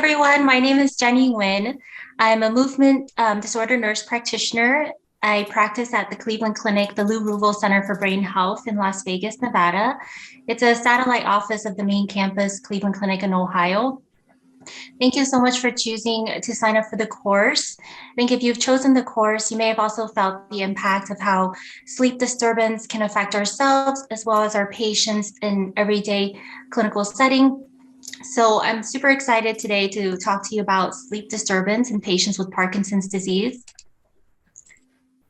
everyone. My name is Jenny Nguyen. I'm a movement disorder nurse practitioner. I practice at the Cleveland Clinic, the Lou Ruvel Center for Brain Health in Las Vegas, Nevada. It's a satellite office of the main campus, Cleveland Clinic in Ohio. Thank you so much for choosing to sign up for the course. I think if you've chosen the course, you may have also felt the impact of how sleep disturbance can affect ourselves as well as our patients in everyday clinical setting. So I'm super excited today to talk to you about sleep disturbance in patients with Parkinson's disease.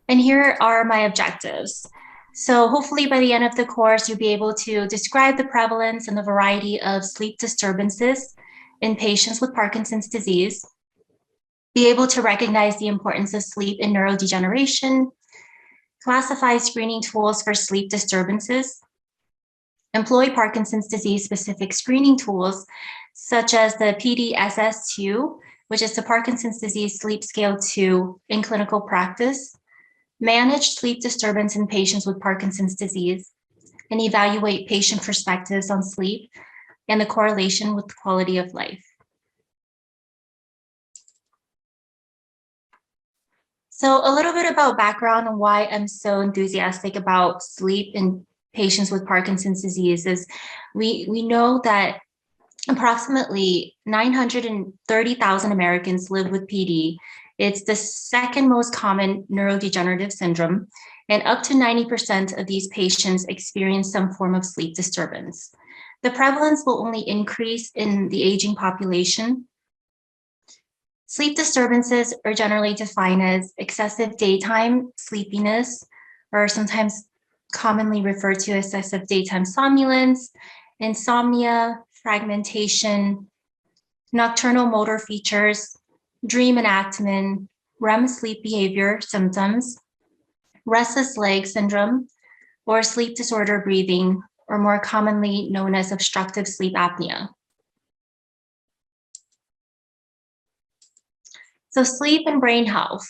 And here are my objectives. So hopefully by the end of the course, you'll be able to describe the prevalence and the variety of sleep disturbances in patients with Parkinson's disease, be able to recognize the importance of sleep in neurodegeneration, classify screening tools for sleep disturbances, employ Parkinson's disease specific screening tools, such as the PDSS-2, which is the Parkinson's disease sleep scale 2 in clinical practice, manage sleep disturbance in patients with Parkinson's disease, and evaluate patient perspectives on sleep and the correlation with the quality of life. So a little bit about background on why I'm so enthusiastic about sleep in patients with Parkinson's disease is we know that approximately 930,000 Americans live with PD. It's the second most common neurodegenerative syndrome, and up to 90% of these patients experience some form of sleep disturbance. The prevalence will only increase in the aging population. Sleep disturbances are generally defined as excessive daytime sleepiness, or sometimes commonly referred to as excessive daytime somnolence, insomnia, fragmentation, nocturnal motor features, dream enactment, REM sleep behavior symptoms, restless leg syndrome, or sleep disorder breathing, or more commonly known as obstructive sleep apnea. So sleep and brain health.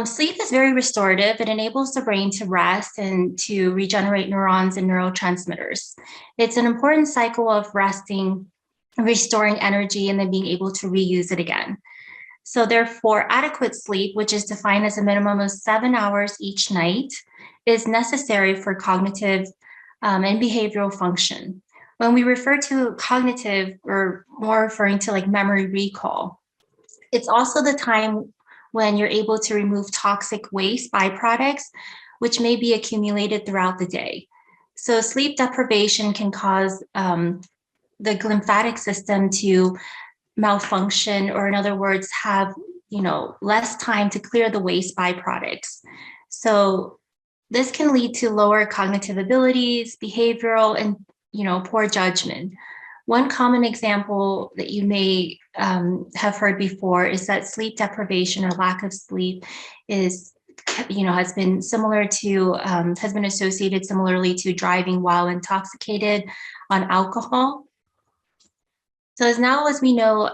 Sleep is very restorative. It enables the brain to rest and to regenerate neurons and neurotransmitters. It's an important cycle of resting, restoring energy, and then being able to reuse it again. So therefore, adequate sleep, which is defined as a minimum of 7 hours each night, is necessary for cognitive and behavioral function. When we refer to cognitive, we're more referring to like memory recall. It's also the time when you're able to remove toxic waste byproducts, which may be accumulated throughout the day. So sleep deprivation can cause the lymphatic system to malfunction, or in other words, have less time to clear the waste byproducts. So this can lead to lower cognitive abilities, behavioral, and poor judgment. One common example that you may have heard before is that sleep deprivation or lack of sleep has been associated similarly to driving while intoxicated on alcohol. So as we know,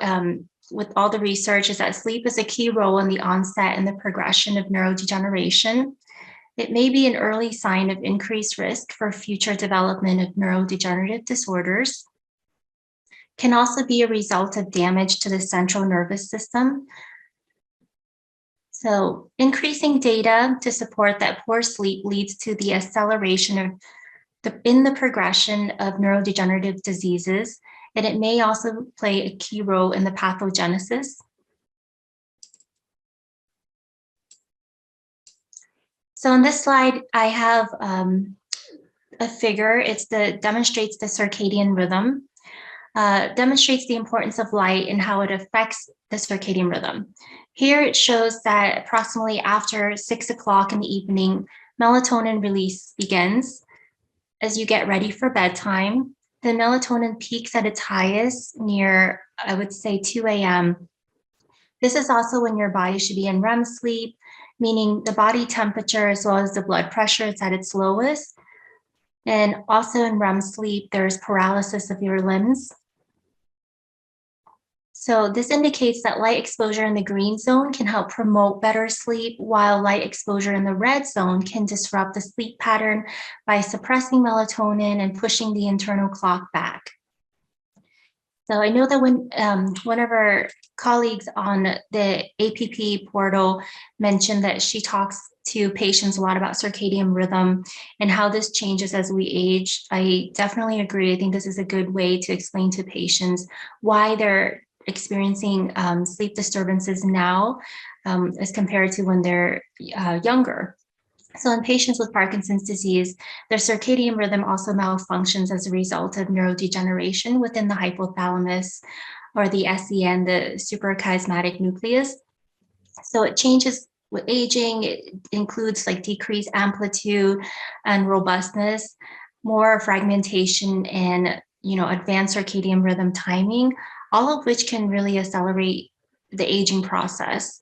with all the research, is that sleep is a key role in the onset and the progression of neurodegeneration. It may be an early sign of increased risk for future development of neurodegenerative disorders. Can also be a result of damage to the central nervous system. So increasing data to support that poor sleep leads to the acceleration of in the progression of neurodegenerative diseases, and it may also play a key role in the pathogenesis. So on this slide, I have a figure. Demonstrates the circadian rhythm. Demonstrates the importance of light and how it affects the circadian rhythm. Here it shows that approximately after 6 o'clock in the evening, melatonin release begins. As you get ready for bedtime, the melatonin peaks at its highest near, I would say, 2 a.m. This is also when your body should be in REM sleep, meaning the body temperature as well as the blood pressure is at its lowest. And also in REM sleep, there's paralysis of your limbs. So this indicates that light exposure in the green zone can help promote better sleep, while light exposure in the red zone can disrupt the sleep pattern by suppressing melatonin and pushing the internal clock back. So I know that when one of our colleagues on the APP portal mentioned that she talks to patients a lot about circadian rhythm and how this changes as we age. I definitely agree. I think this is a good way to explain to patients why they're experiencing sleep disturbances now as compared to when they're younger. So in patients with Parkinson's disease, their circadian rhythm also malfunctions as a result of neurodegeneration within the hypothalamus or the SEN, the suprachiasmatic nucleus. So it changes with aging. It includes like decreased amplitude and robustness, more fragmentation, and advanced circadian rhythm timing, all of which can really accelerate the aging process.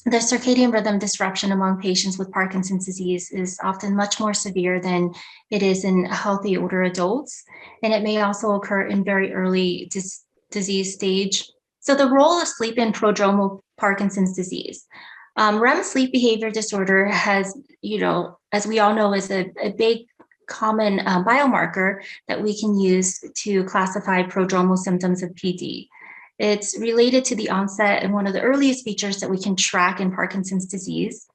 The circadian rhythm disruption among patients with Parkinson's disease is often much more severe than it is in healthy older adults, and it may also occur in very early disease stage. So the role of sleep in prodromal Parkinson's disease. REM sleep behavior disorder has, as we all know, is a big common biomarker that we can use to classify prodromal symptoms of PD. It's related to the onset and one of the earliest features that we can track in Parkinson's disease.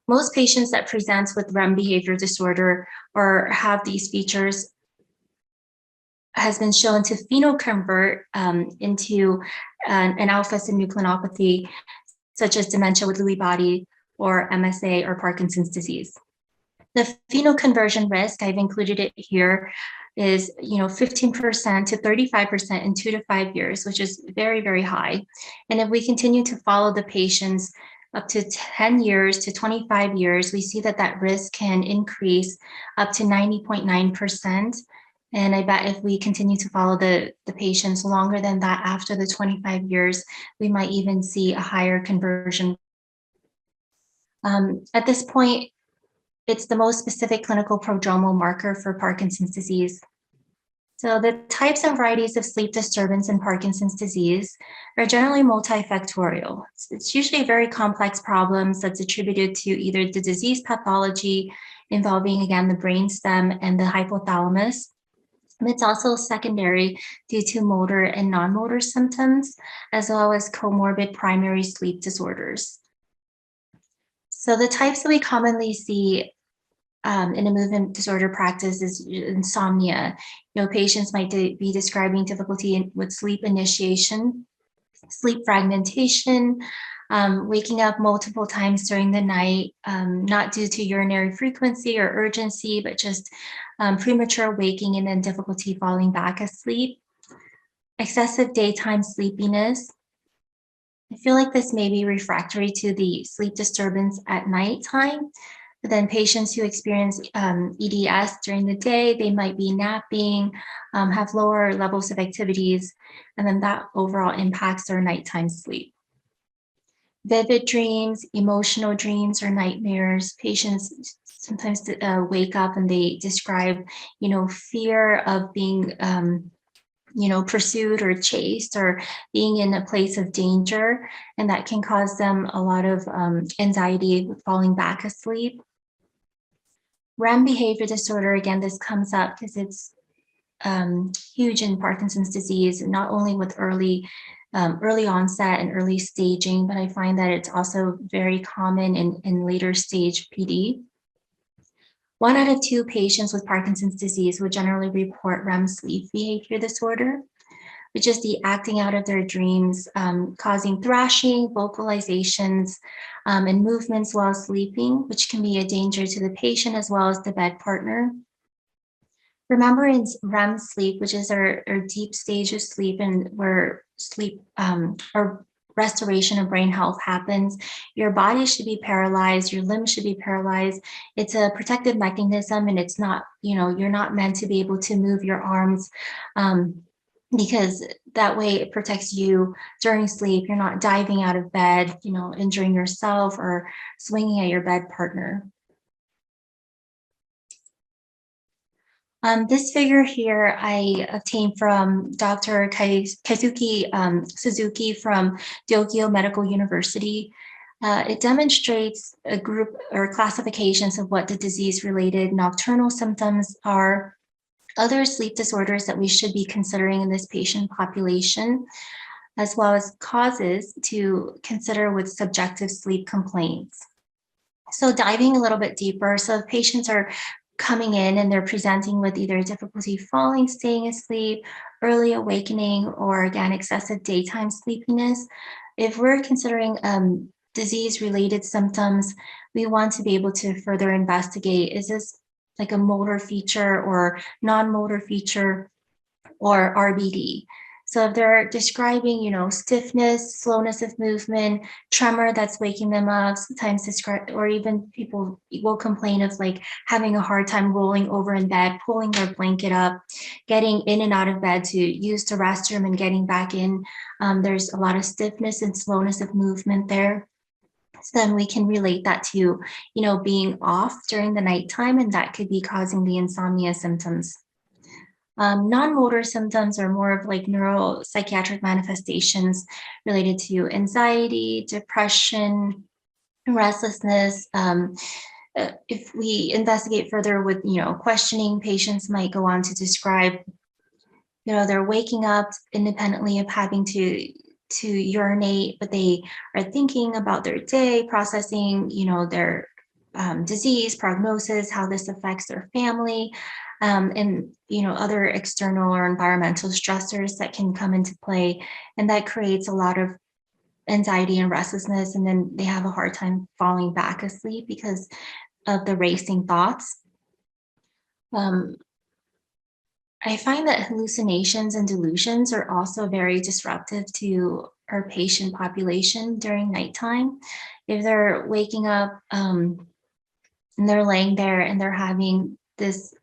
Most patients that present with REM behavior disorder or have these features has been shown to phenoconvert into an alpha-synucleinopathy, such as dementia with Lewy body or MSA or Parkinson's disease. The phenoconversion risk, I've included it here, is 15% to 35% in 2 to 5 years, which is very, very high. And if we continue to follow the patients up to 10 years to 25 years, we see that that risk can increase up to 90.9%. And I bet if we continue to follow the patients longer than that, after the 25 years, we might even see a higher conversion. At this point, it's the most specific clinical prodromal marker for Parkinson's disease. So the types and varieties of sleep disturbance in Parkinson's disease are generally multifactorial. It's usually very complex problems that's attributed to either the disease pathology involving, again, the brainstem and the hypothalamus. It's also secondary due to motor and non-motor symptoms, as well as comorbid primary sleep disorders. So the types that we commonly see in a movement disorder practice is insomnia. Patients might be describing difficulty with sleep initiation, sleep fragmentation, waking up multiple times during the night, not due to urinary frequency or urgency, but just premature waking and then difficulty falling back asleep, excessive daytime sleepiness. I feel like this may be refractory to the sleep disturbance at nighttime. But then patients who experience EDS during the day, they might be napping, have lower levels of activities, and then that overall impacts their nighttime sleep. Vivid dreams, emotional dreams, or nightmares. Patients sometimes wake up and they describe, fear of being pursued or chased or being in a place of danger. And that can cause them a lot of anxiety with falling back asleep. REM behavior disorder, again, this comes up because it's huge in Parkinson's disease, not only with early onset and early staging, but I find that it's also very common in later stage PD. 1 out of 2 patients with Parkinson's disease would generally report REM sleep behavior disorder, which is the acting out of their dreams, causing thrashing, vocalizations, and movements while sleeping, which can be a danger to the patient as well as the bed partner. Remember, in REM sleep, which is our deep stage of sleep and where sleep or restoration of brain health happens, your body should be paralyzed, your limbs should be paralyzed. It's a protective mechanism, and it's not, you're not meant to be able to move your arms because that way it protects you during sleep. You're not diving out of bed, injuring yourself or swinging at your bed partner. This figure here I obtained from Dr. Kaisuke Suzuki from Tokyo Medical University. It demonstrates a group or classifications of what the disease-related nocturnal symptoms are, Other sleep disorders that we should be considering in this patient population, as well as causes to consider with subjective sleep complaints. So diving a little bit deeper, so if patients are coming in and they're presenting with either difficulty falling, staying asleep, early awakening, or again, excessive daytime sleepiness, if we're considering disease-related symptoms, we want to be able to further investigate, is this like a motor feature or non-motor feature or RBD? So if they're describing, stiffness, slowness of movement, tremor that's waking them up, sometimes describe, or even people will complain of like having a hard time rolling over in bed, pulling their blanket up, getting in and out of bed to use the restroom and getting back in. There's a lot of stiffness and slowness of movement there. So then we can relate that to, being off during the nighttime, and that could be causing the insomnia symptoms. Non-motor symptoms are more of like neuropsychiatric manifestations related to anxiety, depression, restlessness. If we investigate further with, questioning, patients might go on to describe, they're waking up independently of having to urinate, but they are thinking about their day, processing, their disease, prognosis, how this affects their family, and other external or environmental stressors that can come into play, and that creates a lot of anxiety and restlessness, and then they have a hard time falling back asleep because of the racing thoughts. Um, I find that hallucinations and delusions are also very disruptive to our patient population during nighttime. If they're waking up and they're laying there and they're having this,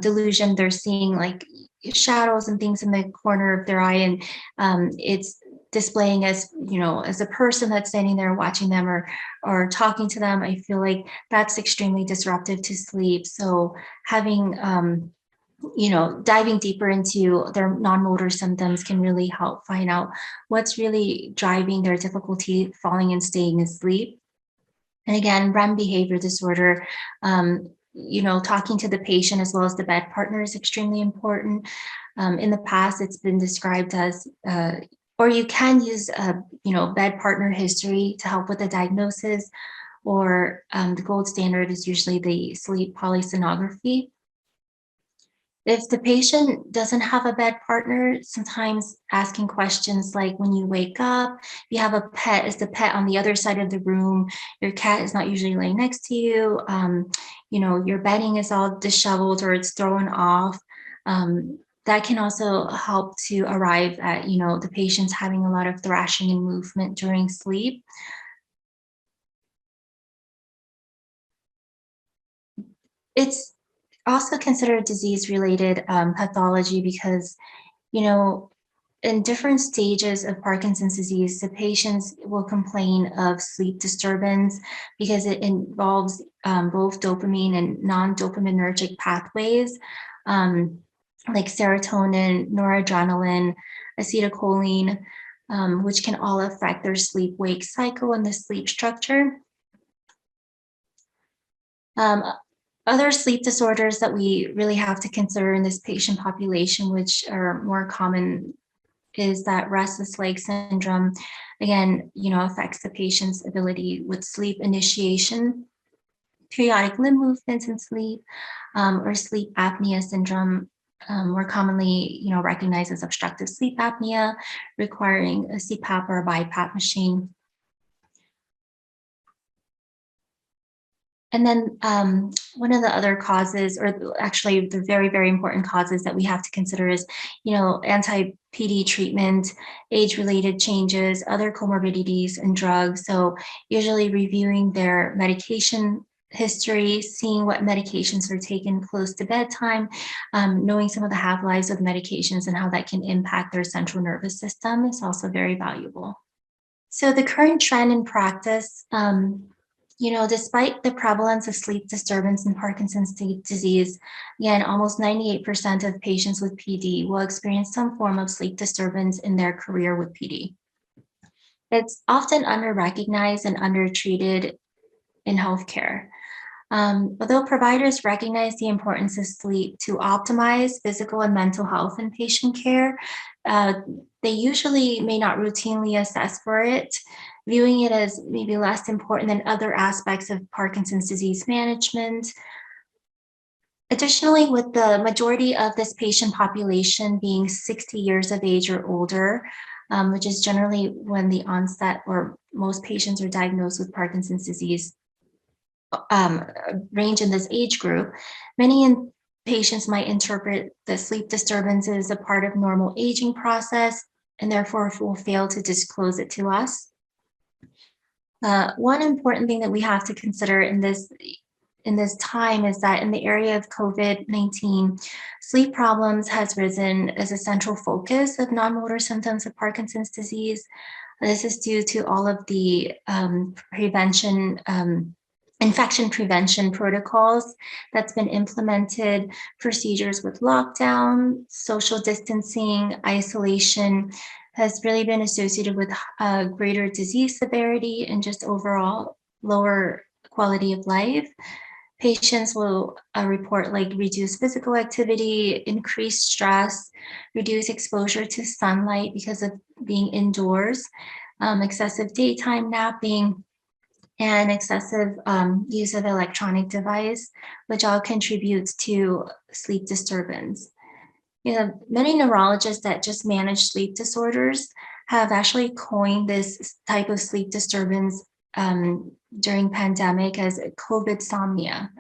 delusion, they're seeing like shadows and things in the corner of their eye, and it's displaying as, as a person that's standing there watching them or talking to them. I feel like that's extremely disruptive to sleep. So having diving deeper into their non-motor symptoms can really help find out what's really driving their difficulty falling and staying asleep. And again, REM behavior disorder, talking to the patient as well as the bed partner is extremely important. In the past, it's been described as, or you can use, bed partner history to help with the diagnosis, or the gold standard is usually the sleep polysomnography. If the patient doesn't have a bed partner, sometimes asking questions like, when you wake up, if you have a pet, is the pet on the other side of the room? Your cat is not usually laying next to you. Your bedding is all disheveled or it's thrown off. That can also help to arrive at, the patient's having a lot of thrashing and movement during sleep. It's also considered disease-related pathology because, in different stages of Parkinson's disease, the patients will complain of sleep disturbance because it involves both dopamine and non-dopaminergic pathways, like serotonin, noradrenaline, acetylcholine, which can all affect their sleep-wake cycle and the sleep structure. Other sleep disorders that we really have to consider in this patient population, which are more common, is that restless leg syndrome. Again, affects the patient's ability with sleep initiation, periodic limb movements in sleep, or sleep apnea syndrome, more commonly, recognized as obstructive sleep apnea, requiring a CPAP or a BiPAP machine. And then one of the other causes, or actually the very, very important causes that we have to consider is, anti-PD treatment, age-related changes, other comorbidities, and drugs. So usually reviewing their medication history, seeing what medications are taken close to bedtime, knowing some of the half-lives of medications and how that can impact their central nervous system is also very valuable. So the current trend in practice, despite the prevalence of sleep disturbance in Parkinson's disease, again, almost 98% of patients with PD will experience some form of sleep disturbance in their career with PD. It's often under-recognized and undertreated in healthcare. Although providers recognize the importance of sleep to optimize physical and mental health in patient care, they usually may not routinely assess for it, viewing it as maybe less important than other aspects of Parkinson's disease management. Additionally, with the majority of this patient population being 60 years of age or older, which is generally when the onset or most patients are diagnosed with Parkinson's disease, range in this age group, many patients might interpret the sleep disturbance as a part of normal aging process and therefore will fail to disclose it to us. One important thing that we have to consider in this time is that in the area of COVID-19, sleep problems has risen as a central focus of non-motor symptoms of Parkinson's disease. This is due to all of the infection prevention protocols that's been implemented, procedures with lockdown, social distancing, isolation has really been associated with greater disease severity and just overall lower quality of life. Patients will report like reduced physical activity, increased stress, reduced exposure to sunlight because of being indoors, excessive daytime napping, and excessive use of electronic device, which all contributes to sleep disturbance. Many neurologists that just manage sleep disorders have actually coined this type of sleep disturbance during pandemic as COVID-somnia.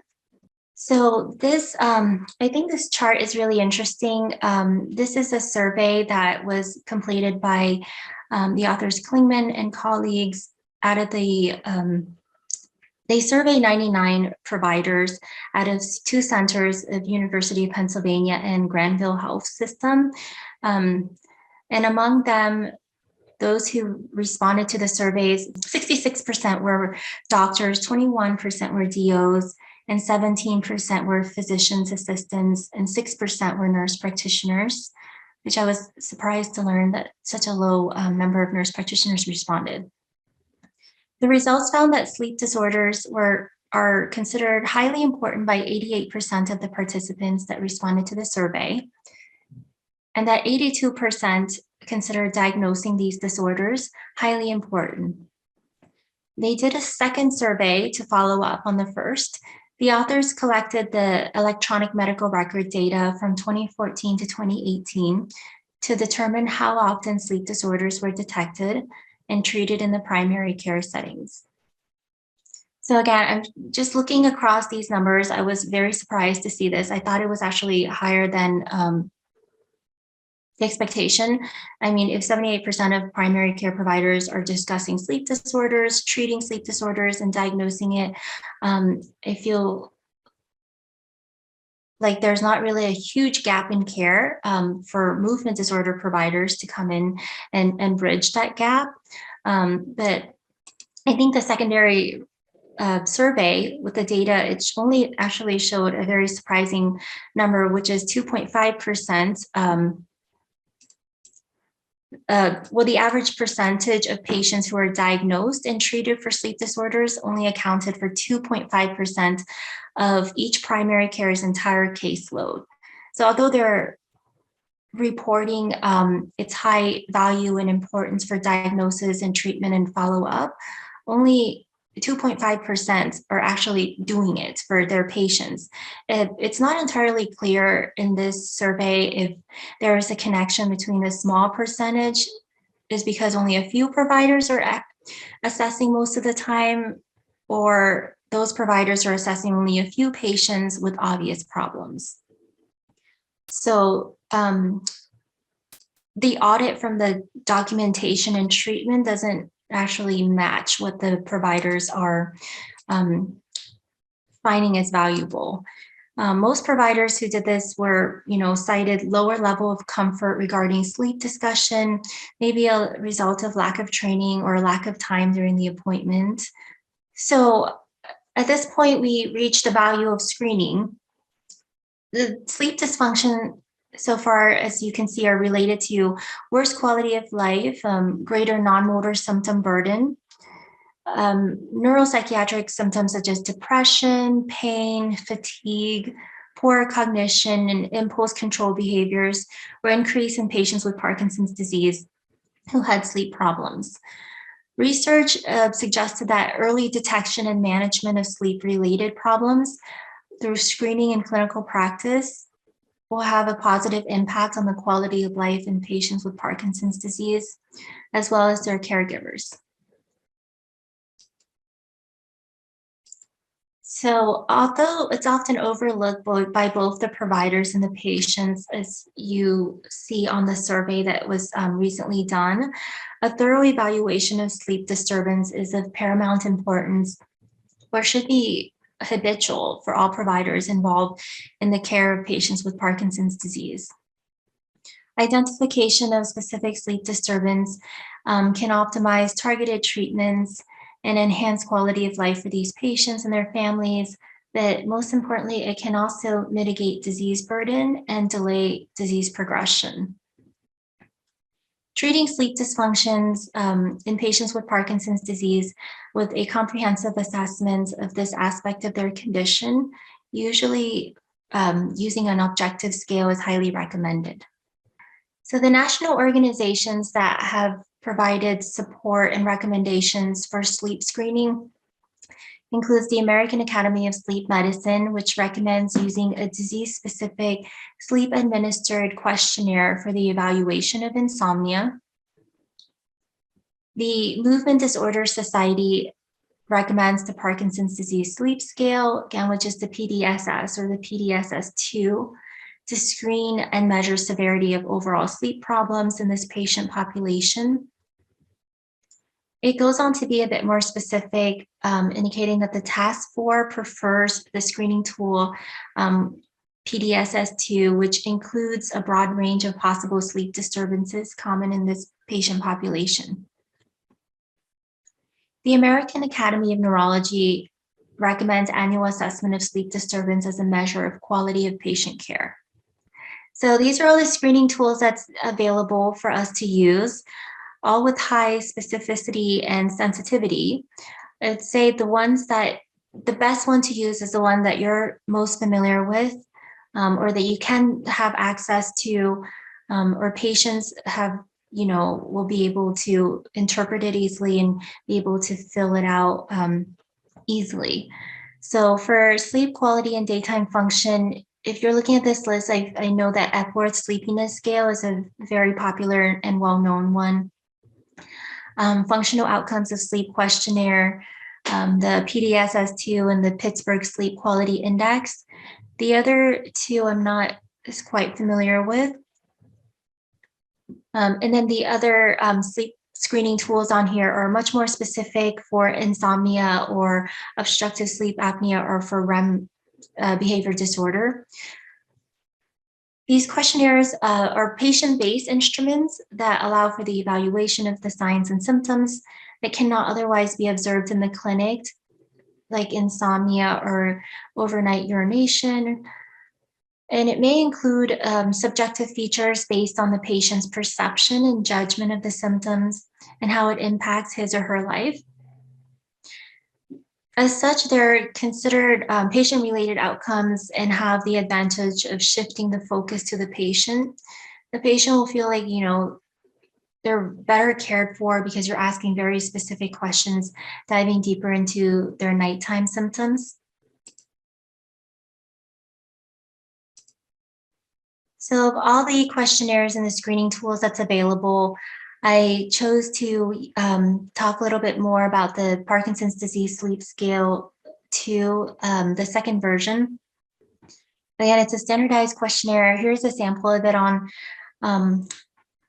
So this, I think this chart is really interesting. This is a survey that was completed by the authors Klingman and colleagues out of they surveyed 99 providers out of 2 centers of University of Pennsylvania and Granville Health System. And among them, those who responded to the surveys, 66% were doctors, 21% were DOs, and 17% were physician's assistants, and 6% were nurse practitioners, which I was surprised to learn that such a low number of nurse practitioners responded. The results found that sleep disorders are considered highly important by 88% of the participants that responded to the survey, and that 82% considered diagnosing these disorders highly important. They did a second survey to follow up on the first. The authors collected the electronic medical record data from 2014 to 2018 to determine how often sleep disorders were detected and treated in the primary care settings. So again, I'm just looking across these numbers. I was very surprised to see this. I thought it was actually higher than the expectation. I mean, if 78% of primary care providers are discussing sleep disorders, treating sleep disorders, and diagnosing it, I feel like there's not really a huge gap in care for movement disorder providers to come in and bridge that gap. But I think the secondary survey with the data, it only actually showed a very surprising number, which is 2.5%. Well, the average percentage of patients who are diagnosed and treated for sleep disorders only accounted for 2.5% of each primary care's entire caseload. So although they're reporting its high value and importance for diagnosis and treatment and follow-up, only 2.5% are actually doing it for their patients. It's not entirely clear in this survey if there is a connection between the small percentage is because only a few providers are assessing most of the time, or those providers are assessing only a few patients with obvious problems. So the audit from the documentation and treatment doesn't actually match what the providers are finding as valuable. Most providers who did this were, cited lower level of comfort regarding sleep discussion, maybe a result of lack of training or lack of time during the appointment. So at this point, we reached the value of screening. The sleep dysfunction so far, as you can see, are related to worse quality of life, greater non-motor symptom burden, Neuropsychiatric symptoms such as depression, pain, fatigue, poor cognition, and impulse control behaviors were increased in patients with Parkinson's disease who had sleep problems. Research suggested that early detection and management of sleep-related problems through screening and clinical practice will have a positive impact on the quality of life in patients with Parkinson's disease, as well as their caregivers. So although it's often overlooked by both the providers and the patients, as you see on the survey that was recently done, a thorough evaluation of sleep disturbance is of paramount importance, or should be habitual for all providers involved in the care of patients with Parkinson's disease. Identification of specific sleep disturbance can optimize targeted treatments and enhance quality of life for these patients and their families. But most importantly, it can also mitigate disease burden and delay disease progression. Treating sleep dysfunctions in patients with Parkinson's disease with a comprehensive assessment of this aspect of their condition, usually using an objective scale, is highly recommended. So the national organizations that have provided support and recommendations for sleep screening includes the American Academy of Sleep Medicine, which recommends using a disease-specific sleep-administered questionnaire for the evaluation of insomnia. The Movement Disorder Society recommends the Parkinson's Disease Sleep Scale, again, which is the PDSS or the PDSS-2, to screen and measure severity of overall sleep problems in this patient population. It goes on to be a bit more specific, indicating that the task force prefers the screening tool PDSS-2, which includes a broad range of possible sleep disturbances common in this patient population. The American Academy of Neurology recommends annual assessment of sleep disturbance as a measure of quality of patient care. So these are all the screening tools that's available for us to use, all with high specificity and sensitivity. I'd say the best one to use is the one that you're most familiar with, or that you can have access to, or patients have, will be able to interpret it easily and be able to fill it out easily. So for sleep quality and daytime function, if you're looking at this list, I know that Epworth Sleepiness Scale is a very popular and well-known one. Functional Outcomes of Sleep Questionnaire, the PDSS-2 and the Pittsburgh Sleep Quality Index. The other two I'm not as quite familiar with. And then the other sleep screening tools on here are much more specific for insomnia or obstructive sleep apnea or for REM behavior disorder. These questionnaires are patient-based instruments that allow for the evaluation of the signs and symptoms that cannot otherwise be observed in the clinic, like insomnia or overnight urination. And it may include subjective features based on the patient's perception and judgment of the symptoms and how it impacts his or her life. As such, they're considered patient-related outcomes and have the advantage of shifting the focus to the patient. The patient will feel like, they're better cared for because you're asking very specific questions, diving deeper into their nighttime symptoms. So of all the questionnaires and the screening tools that's available, I chose to talk a little bit more about the Parkinson's Disease Sleep Scale 2, the second version. Again, it's a standardized questionnaire. Here's a sample of it on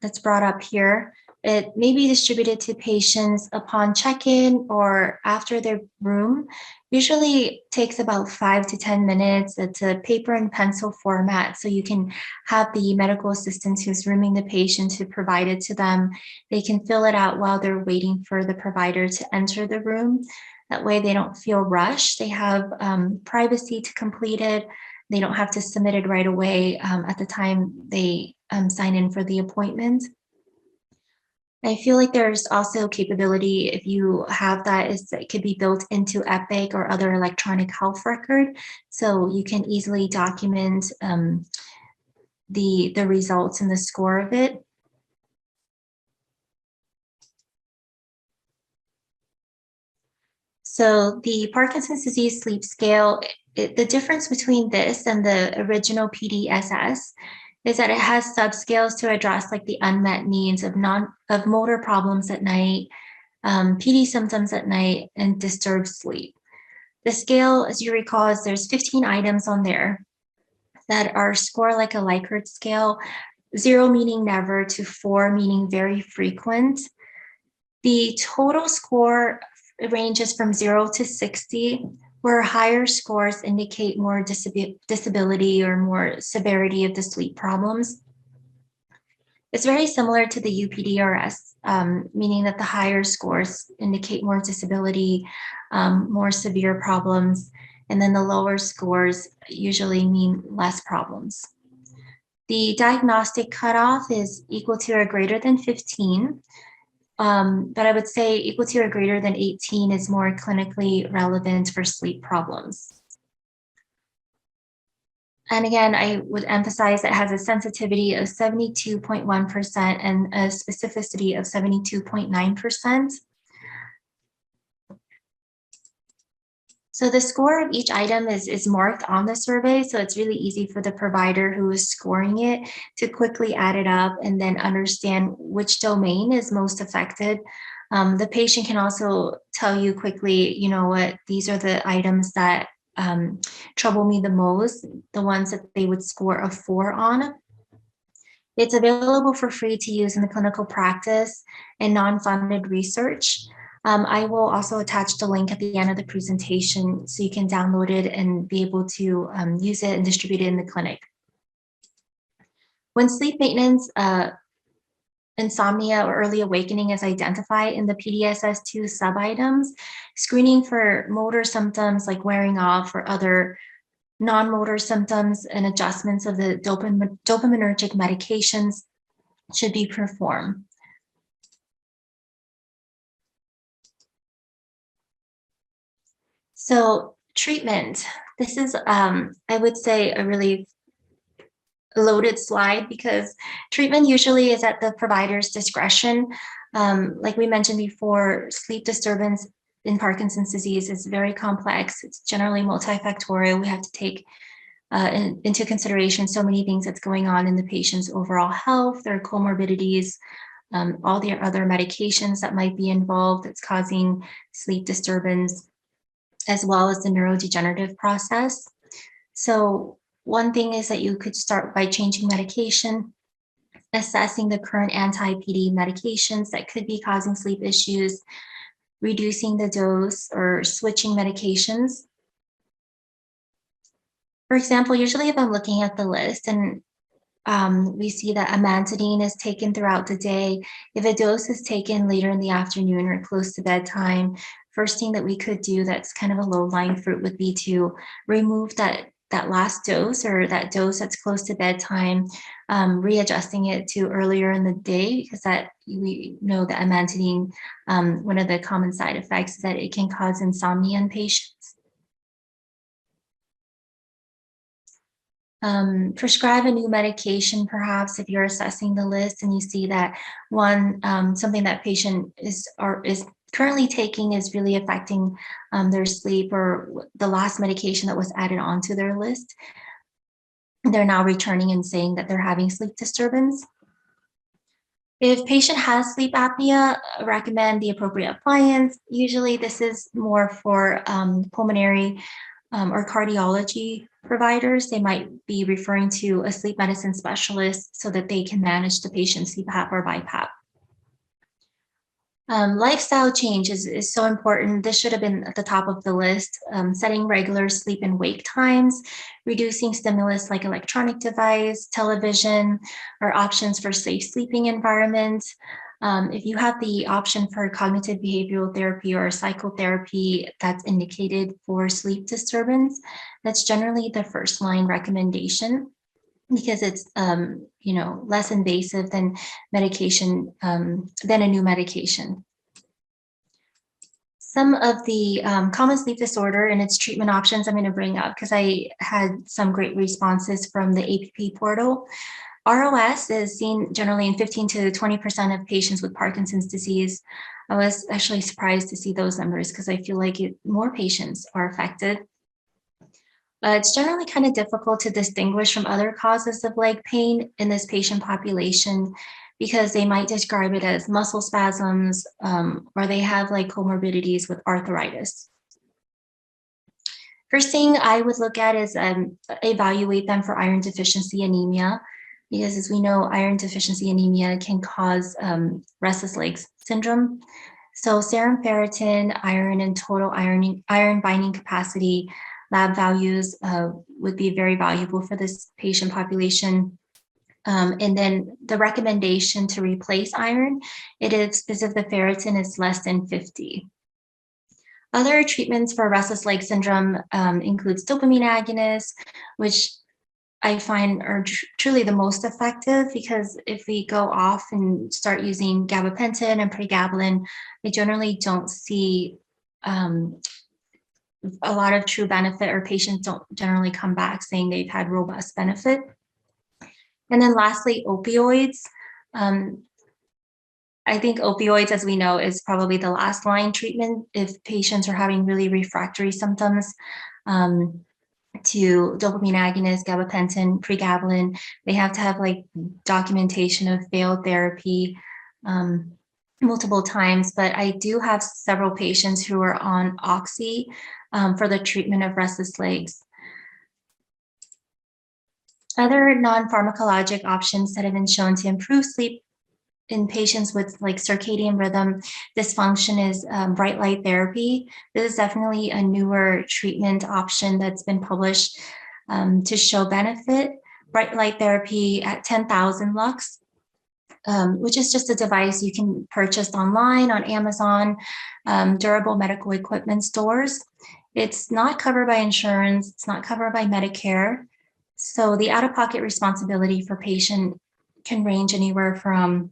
that's brought up here. It may be distributed to patients upon check-in or after their room. Usually takes about 5 to 10 minutes. It's a paper and pencil format, so you can have the medical assistant who's rooming the patient to provide it to them. They can fill it out while they're waiting for the provider to enter the room. That way they don't feel rushed. They have privacy to complete it. They don't have to submit it right away at the time they sign in for the appointment. I feel like there's also capability, if you have that, is that it could be built into Epic or other electronic health record. So you can easily document the results and the score of it. So the Parkinson's disease sleep scale, the difference between this and the original PDSS is that it has subscales to address like the unmet needs of motor problems at night, PD symptoms at night, and disturbed sleep. The scale, as you recall, is there's 15 items on there that are scored like a Likert scale, 0 meaning never to 4 meaning very frequent. The total score ranges from 0 to 60, where higher scores indicate more disability or more severity of the sleep problems. It's very similar to the UPDRS, meaning that the higher scores indicate more disability, more severe problems, and then the lower scores usually mean less problems. The diagnostic cutoff is equal to or greater than 15, but I would say equal to or greater than 18 is more clinically relevant for sleep problems. And again, I would emphasize it has a sensitivity of 72.1% and a specificity of 72.9%. So the score of each item is marked on the survey, so it's really easy for the provider who is scoring it to quickly add it up and then understand which domain is most affected. The patient can also tell you quickly, you know what, these are the items that trouble me the most, the ones that they would score a 4 on. It's available for free to use in the clinical practice and non-funded research. I will also attach the link at the end of the presentation so you can download it and be able to use it and distribute it in the clinic. When sleep maintenance, insomnia, or early awakening is identified in the PDSS2 sub-items, screening for motor symptoms like wearing off or other non-motor symptoms and adjustments of the dopaminergic medications should be performed. So treatment, this is, I would say, a really loaded slide because treatment usually is at the provider's discretion. Like we mentioned before, sleep disturbance in Parkinson's disease is very complex. It's generally multifactorial. We have to take into consideration so many things that's going on in the patient's overall health, their comorbidities, all the other medications that might be involved that's causing sleep disturbance, as well as the neurodegenerative process. So one thing is that you could start by changing medication, assessing the current anti-PD medications that could be causing sleep issues, reducing the dose or switching medications. For example, usually if I'm looking at the list and we see that amantadine is taken throughout the day, if a dose is taken later in the afternoon or close to bedtime, first thing that we could do that's kind of a low-lying fruit would be to remove that last dose or that dose that's close to bedtime, readjusting it to earlier in the day, because that we know that amantadine, one of the common side effects is that it can cause insomnia in patients. Prescribe a new medication, perhaps if you're assessing the list and you see that one, something that patient is currently taking is really affecting their sleep, or the last medication that was added onto their list, they're now returning and saying that they're having sleep disturbance. If patient has sleep apnea, recommend the appropriate appliance. Usually this is more for pulmonary or cardiology providers. They might be referring to a sleep medicine specialist so that they can manage the patient's CPAP or BiPAP. Lifestyle change is so important. This should have been at the top of the list. Setting regular sleep and wake times, reducing stimulus like electronic device, television, or options for safe sleeping environments. If you have the option for cognitive behavioral therapy or psychotherapy that's indicated for sleep disturbance, that's generally the first line recommendation. because it's less invasive than medication, than a new medication. Some of the common sleep disorder and its treatment options I'm going to bring up because I had some great responses from the APP portal. ROS is seen generally in 15 to 20% of patients with Parkinson's disease. I was actually surprised to see those numbers because I feel like more patients are affected. It's generally kind of difficult to distinguish from other causes of leg pain in this patient population because they might describe it as muscle spasms, or they have like comorbidities with arthritis. First thing I would look at is evaluate them for iron deficiency anemia, because as we know, iron deficiency anemia can cause restless legs syndrome. So serum ferritin, iron, and total iron binding capacity lab values would be very valuable for this patient population. And then the recommendation to replace iron, it is if the ferritin is less than 50. Other treatments for restless leg syndrome includes dopamine agonists, which I find are truly the most effective, because if we go off and start using gabapentin and pregabalin, we generally don't see a lot of true benefit, or patients don't generally come back saying they've had robust benefit. And then lastly, opioids. I think opioids, as we know, is probably the last line treatment if patients are having really refractory symptoms to dopamine agonists, gabapentin, pregabalin. They have to have like documentation of failed therapy multiple times, but I do have several patients who are on oxy for the treatment of restless legs. Other non-pharmacologic options that have been shown to improve sleep in patients with like circadian rhythm dysfunction is bright light therapy. This is definitely a newer treatment option that's been published to show benefit. Bright light therapy at 10,000 lux, which is just a device you can purchase online on Amazon, durable medical equipment stores. It's not covered by insurance. It's not covered by Medicare. So the out-of-pocket responsibility for patient can range anywhere from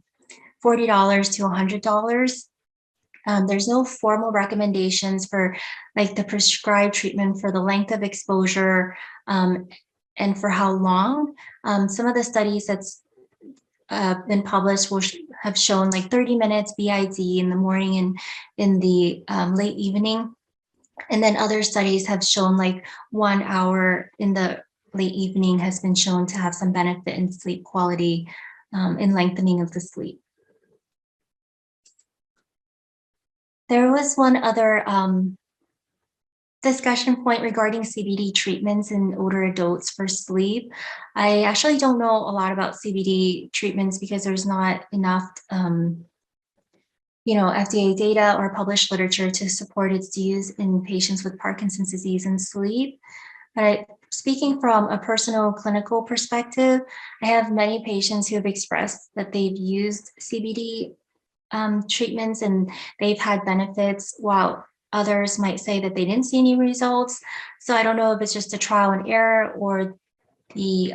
$40 to $100. There's no formal recommendations for like the prescribed treatment for the length of exposure and for how long. Some of the studies that's been published will have shown like 30 minutes BID in the morning and in the late evening. And then other studies have shown like 1 hour in the late evening has been shown to have some benefit in sleep quality in lengthening of the sleep. There was one other discussion point regarding CBD treatments in older adults for sleep. I actually don't know a lot about CBD treatments because there's not enough FDA data or published literature to support its use in patients with Parkinson's disease and sleep. But speaking from a personal clinical perspective, I have many patients who have expressed that they've used CBD treatments and they've had benefits, while others might say that they didn't see any results. So I don't know if it's just a trial and error or the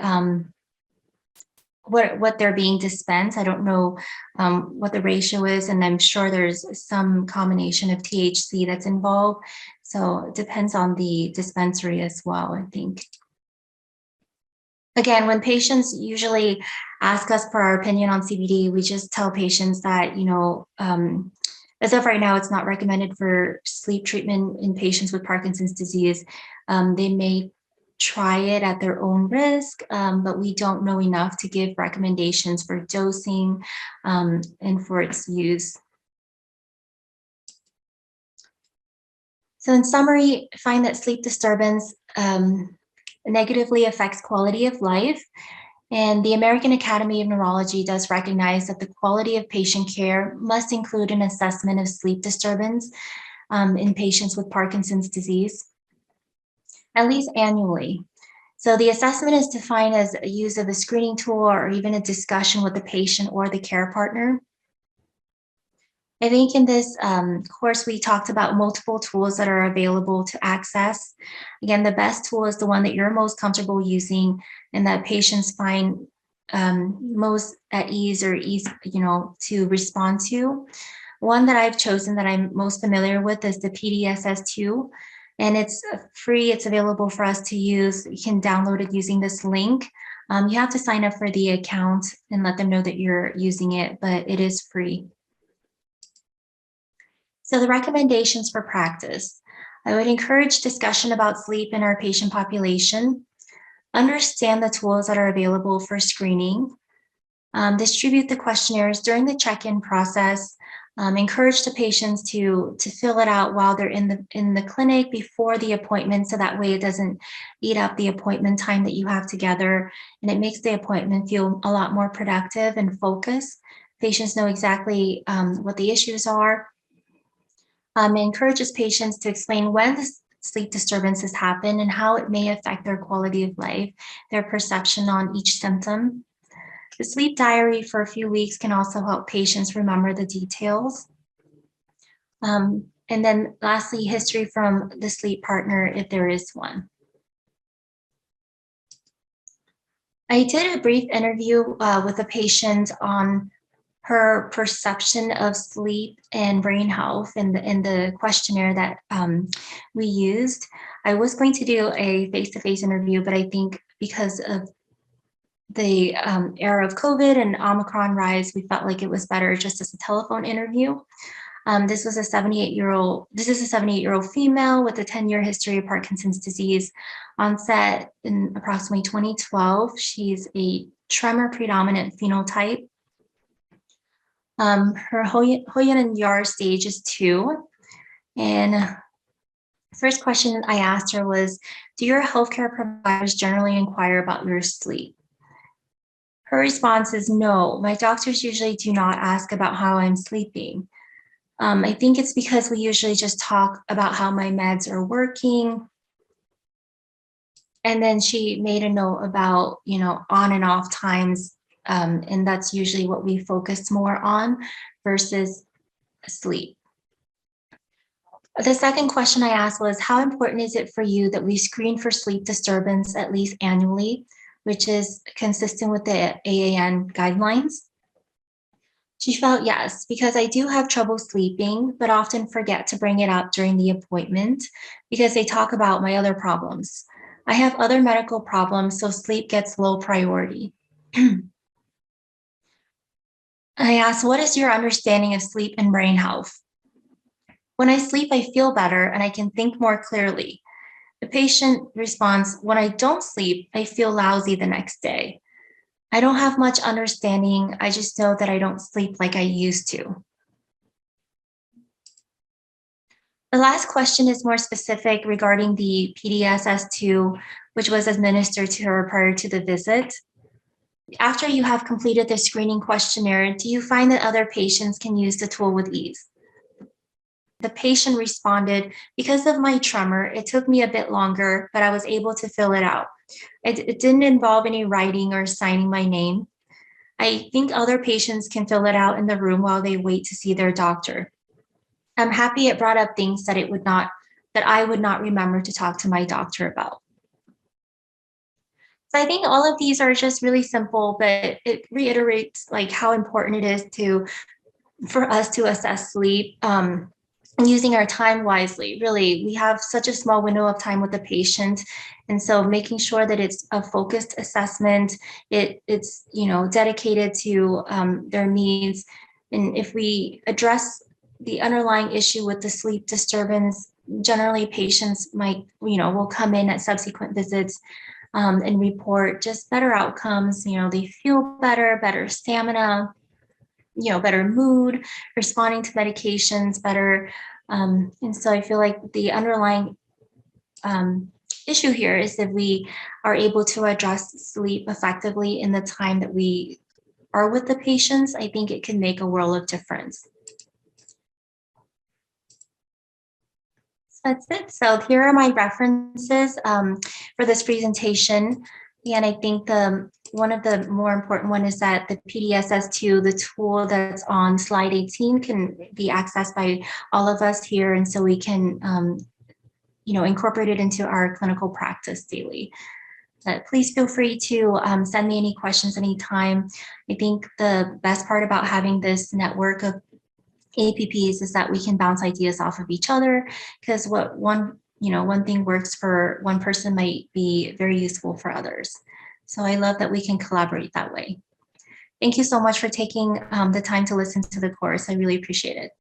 what they're being dispensed. I don't know what the ratio is, and I'm sure there's some combination of THC that's involved. So it depends on the dispensary as well, I think. Again, when patients usually ask us for our opinion on CBD, we just tell patients that, as of right now, it's not recommended for sleep treatment in patients with Parkinson's disease. They may try it at their own risk, but we don't know enough to give recommendations for dosing and for its use. So in summary, I find that sleep disturbance negatively affects quality of life. And the American Academy of Neurology does recognize that the quality of patient care must include an assessment of sleep disturbance in patients with Parkinson's disease, at least annually. So the assessment is defined as a use of a screening tool or even a discussion with the patient or the care partner. I think in this course, we talked about multiple tools that are available to access. Again, the best tool is the one that you're most comfortable using and that patients find most at ease or to respond to. One that I've chosen that I'm most familiar with is the PDSS2, and it's free. It's available for us to use. You can download it using this link. You have to sign up for the account and let them know that you're using it, but it is free. So the recommendations for practice. I would encourage discussion about sleep in our patient population, understand the tools that are available for screening, distribute the questionnaires during the check-in process, encourage the patients to fill it out while they're in the clinic before the appointment, so that way it doesn't eat up the appointment time that you have together, and it makes the appointment feel a lot more productive and focused. Patients know exactly what the issues are. Encourages patients to explain when the sleep disturbances happen and how it may affect their quality of life, their perception on each symptom. The sleep diary for a few weeks can also help patients remember the details. And then lastly, history from the sleep partner, if there is one. I did a brief interview with a patient on her perception of sleep and brain health in the questionnaire that we used. I was going to do a face-to-face interview, but I think because of the era of COVID and Omicron rise, we felt like it was better just as a telephone interview. This is a 78-year-old female with a 10-year history of Parkinson's disease, onset in approximately 2012. She's a tremor predominant phenotype. Her Nguyen and Yar stage is 2. And first question I asked her was, do your healthcare providers generally inquire about your sleep? Her response is no, my doctors usually do not ask about how I'm sleeping. I think it's because we usually just talk about how my meds are working. And then she made a note about, on and off times. And that's usually what we focus more on versus sleep. The second question I asked was, how important is it for you that we screen for sleep disturbance at least annually, which is consistent with the AAN guidelines? She felt yes, because I do have trouble sleeping, but often forget to bring it up during the appointment because they talk about my other problems. I have other medical problems, so sleep gets low priority. I asked, what is your understanding of sleep and brain health? When I sleep, I feel better and I can think more clearly. The patient responds, when I don't sleep, I feel lousy the next day. I don't have much understanding. I just know that I don't sleep like I used to. The last question is more specific regarding the PDSS2, which was administered to her prior to the visit. After you have completed the screening questionnaire, do you find that other patients can use the tool with ease? The patient responded, because of my tremor, it took me a bit longer, but I was able to fill it out. It didn't involve any writing or signing my name. I think other patients can fill it out in the room while they wait to see their doctor. I'm happy it brought up things that I would not remember to talk to my doctor about. So I think all of these are just really simple, but it reiterates like how important it is for us to assess sleep. Using our time wisely. Really, we have such a small window of time with the patient, and so making sure that it's a focused assessment, it's dedicated to their needs. And if we address the underlying issue with the sleep disturbance, generally patients will come in at subsequent visits and report just better outcomes. They feel better stamina, better mood, responding to medications better. And so I feel like the underlying issue here is that we are able to address sleep effectively in the time that we are with the patients. I think it can make a world of difference. So that's it. So here are my references for this presentation. And I think the one of the more important one is that the PDSS2, the tool that's on slide 18, can be accessed by all of us here, and so we can incorporate it into our clinical practice daily. But please feel free to send me any questions anytime. I think the best part about having this network of APPs is that we can bounce ideas off of each other, because what one thing works for one person might be very useful for others. So I love that we can collaborate that way. Thank you so much for taking the time to listen to the course. I really appreciate it.